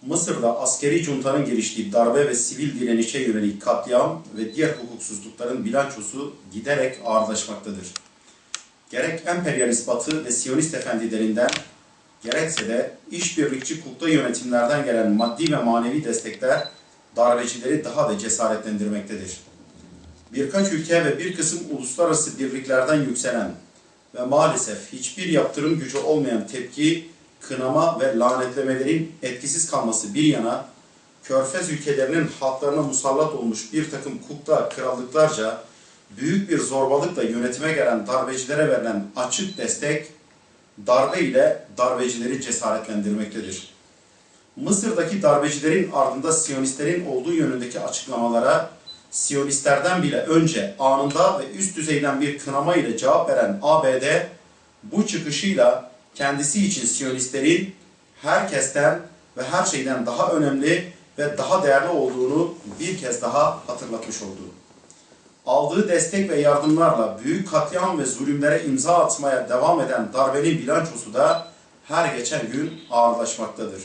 Mısır'da askeri juntanın giriştiği darbe ve sivil direnişe yönelik katliam ve diğer hukuksuzlukların bilançosu giderek ağırlaşmaktadır. Gerek emperyalist Batı ve Siyonist efendilerinden, gerekse de işbirlikçi kukla yönetimlerden gelen maddi ve manevi destekler darbecileri daha da cesaretlendirmektedir. Birkaç ülke ve bir kısım uluslararası birliklerden yükselen ve maalesef hiçbir yaptırım gücü olmayan tepki, kınama ve lanetlemelerin etkisiz kalması bir yana, Körfez ülkelerinin halklarına musallat olmuş bir takım kukla krallıklarca büyük bir zorbalıkla yönetime gelen darbecilere verilen açık destek, darbe ile darbecileri cesaretlendirmektedir. Mısır'daki darbecilerin ardında Siyonistlerin olduğu yönündeki açıklamalara, Siyonistlerden bile önce anında ve üst düzeyden bir kınama ile cevap veren ABD, bu çıkışıyla kendisi için Siyonistlerin herkesten ve her şeyden daha önemli ve daha değerli olduğunu bir kez daha hatırlatmış oldu. Aldığı destek ve yardımlarla büyük katliam ve zulümlere imza atmaya devam eden darbenin bilançosu da her geçen gün ağırlaşmaktadır.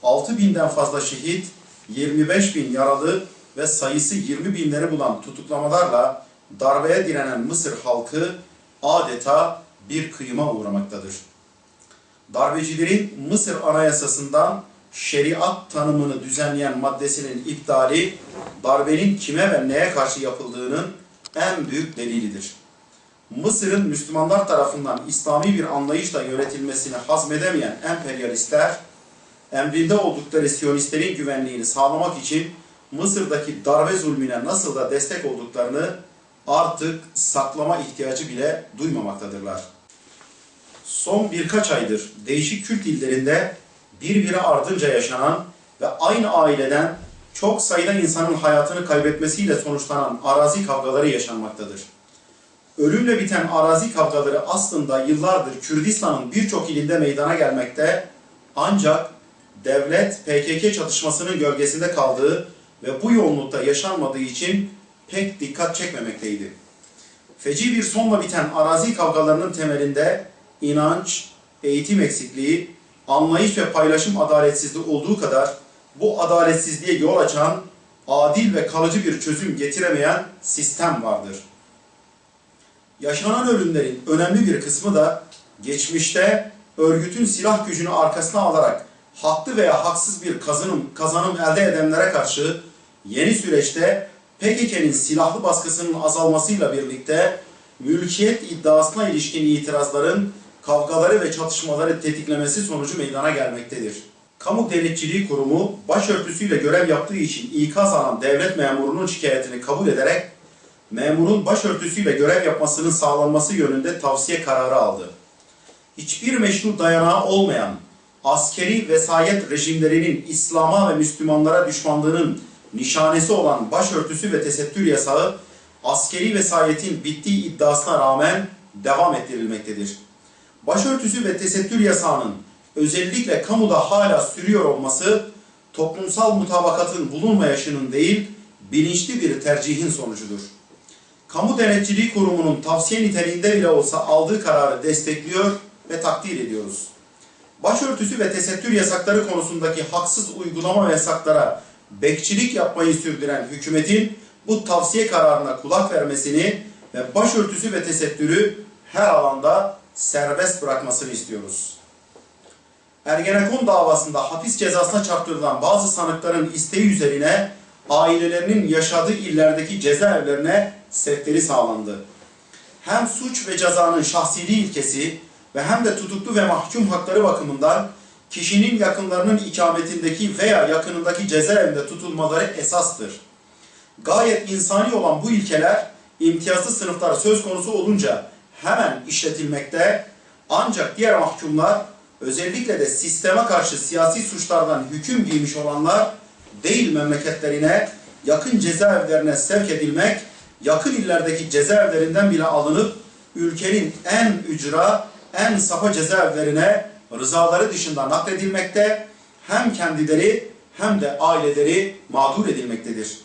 6.000'den fazla şehit, 25.000 yaralı ve sayısı 20.000'leri bulan tutuklamalarla darbeye direnen Mısır halkı adeta bir kıyıma uğramaktadır. Darbecilerin Mısır Anayasası'ndan şeriat tanımını düzenleyen maddesinin iptali, darbenin kime ve neye karşı yapıldığının en büyük delilidir. Mısır'ın Müslümanlar tarafından İslami bir anlayışla yönetilmesini hazmedemeyen emperyalistler, emrinde oldukları Siyonistlerin güvenliğini sağlamak için Mısır'daki darbe zulmüne nasıl da destek olduklarını artık saklama ihtiyacı bile duymamaktadırlar. Son birkaç aydır değişik Kürt illerinde birbiri ardınca yaşanan ve aynı aileden çok sayıda insanın hayatını kaybetmesiyle sonuçlanan arazi kavgaları yaşanmaktadır. Ölümle biten arazi kavgaları aslında yıllardır Kürdistan'ın birçok ilinde meydana gelmekte, ancak devlet PKK çatışmasının gölgesinde kaldığı ve bu yoğunlukta yaşanmadığı için pek dikkat çekmemekteydi. Feci bir sonla biten arazi kavgalarının temelinde inanç, eğitim eksikliği, anlayış ve paylaşım adaletsizliği olduğu kadar bu adaletsizliğe yol açan, adil ve kalıcı bir çözüm getiremeyen sistem vardır. Yaşanan ölümlerin önemli bir kısmı da geçmişte örgütün silah gücünü arkasına alarak haklı veya haksız bir kazanım elde edenlere karşı yeni süreçte PKK'nin silahlı baskısının azalmasıyla birlikte mülkiyet iddiasına ilişkin itirazların kavgaları ve çatışmaları tetiklemesi sonucu meydana gelmektedir. Kamu Denetçiliği Kurumu başörtüsüyle görev yaptığı için ikaz alan devlet memurunun şikayetini kabul ederek memurun başörtüsüyle görev yapmasının sağlanması yönünde tavsiye kararı aldı. Hiçbir meşru dayanağı olmayan askeri vesayet rejimlerinin İslam'a ve Müslümanlara düşmanlığının nişanesi olan başörtüsü ve tesettür yasağı, askeri vesayetin bittiği iddiasına rağmen devam ettirilmektedir. Başörtüsü ve tesettür yasağının özellikle kamuda hala sürüyor olması, toplumsal mutabakatın bulunmayışının değil, bilinçli bir tercihin sonucudur. Kamu Denetçiliği Kurumu'nun tavsiye niteliğinde bile olsa aldığı kararı destekliyor ve takdir ediyoruz. Başörtüsü ve tesettür yasakları konusundaki haksız uygulama ve yasaklara bekçilik yapmayı sürdüren hükümetin bu tavsiye kararına kulak vermesini ve başörtüsü ve tesettürü her alanda serbest bırakmasını istiyoruz. Ergenekon davasında hapis cezasına çarptırılan bazı sanıkların isteği üzerine ailelerinin yaşadığı illerdeki cezaevlerine sevkleri sağlandı. Hem suç ve cezanın şahsiliği ilkesi ve hem de tutuklu ve mahkum hakları bakımından kişinin yakınlarının ikametindeki veya yakınındaki cezaevinde tutulmaları esastır. Gayet insani olan bu ilkeler imtiyazlı sınıflar söz konusu olunca hemen işletilmekte, ancak diğer mahkumlar, özellikle de sisteme karşı siyasi suçlardan hüküm giymiş olanlar değil memleketlerine, yakın cezaevlerine sevk edilmek, yakın illerdeki cezaevlerinden bile alınıp ülkenin en ücra, en sapa cezaevlerine rızaları dışında nakledilmekte, hem kendileri hem de aileleri mağdur edilmektedir.